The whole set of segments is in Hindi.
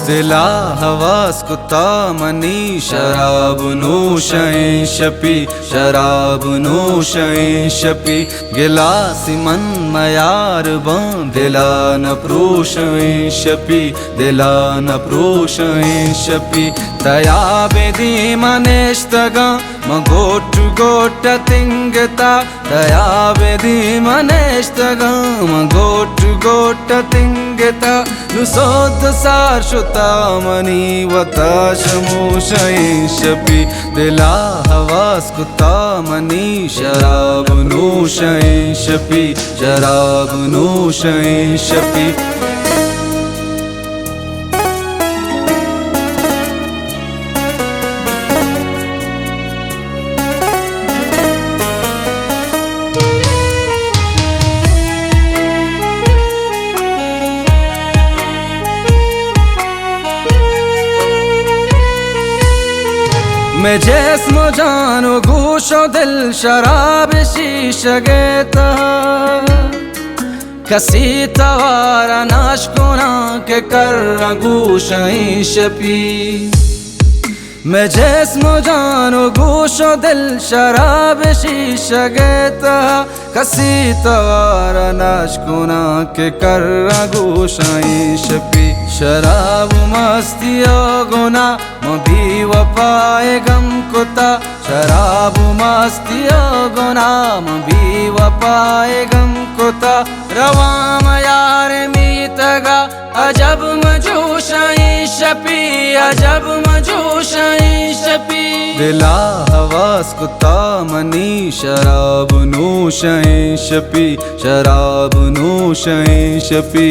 दिला हवास कुता मनी शराब नोशें शपी शराब नोशें शपी गिलासी मन मयार दिला न प्रोशें शपी दिला न प्रोशें शपी तया बेदी मनेष्तगा मगोटु गोट तिंगता तया बेदी मनेष्तगा मगोटु गोट तिंगता नुसोद सार शुता मनी वता शमोशें शपी दिला हवास कुता मनी शराब नोशें शपी शराब नोशें शपी मैं जिस्म जानो गोशो दिल शराब शीशगेता कसी तवारा नाशकोना के कर गोशाई शपी मैं जिस्म जानो गोशो दिल शराब शीशगेता कसी तवारा नाशकोना के कर गोशाई शपी शराब मस्तिया गुना मभी वफाए गम कुता शराब मस्तिया गुना मभी वफाए गम कुता रवाम यार मीतगा अजब मजूशाई शपी अजब मजूशाई शपी दिला हवास कुता मनी शराब नोशें शपी शराब नोशें शपी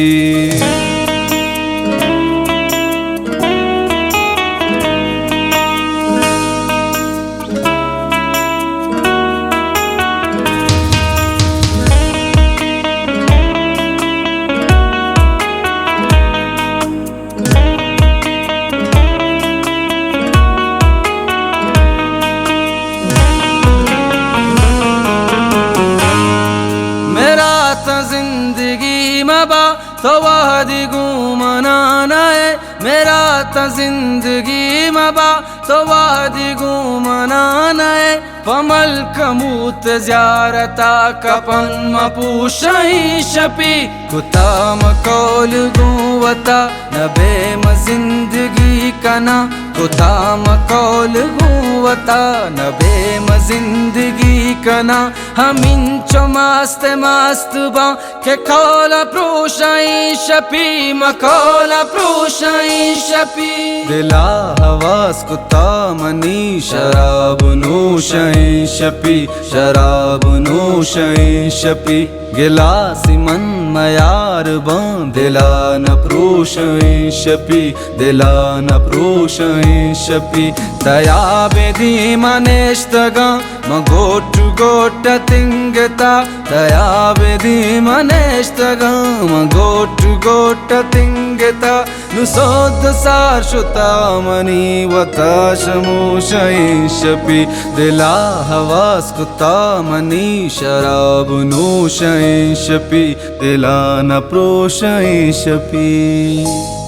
जिंदगी मबा तो वादी घूमना है मेरा तो जिंदगी मबा तो वादी घूमना है पमल कमूत ज़्यारता कपन मपूशाई शपी कुता मकौल गुवता नबे म जिंदगी कना कुता मकौल गुवता नबे म जिंदगी कना हम इंचो मस्त मस्त बा के कौला प्रोशाई शपी मकौला प्रोशाई शपी दिला हवास कुता मनी शराब नोशें शपी शराब नोशें शपी गिलासी मन मयार दिला न प्रोशें शपी दिला न प्रोशें शपी तया बेदी मनेष्तगा मगोटु गोट तिंगता तया बेदी मनेष्तगा मगोटु गोट तिंगता नुसोद सार शुता मनी वता शमोशें शपी दिला हवास कुता मनी शराब नोशें शपी दिला न प्रोशें शपी।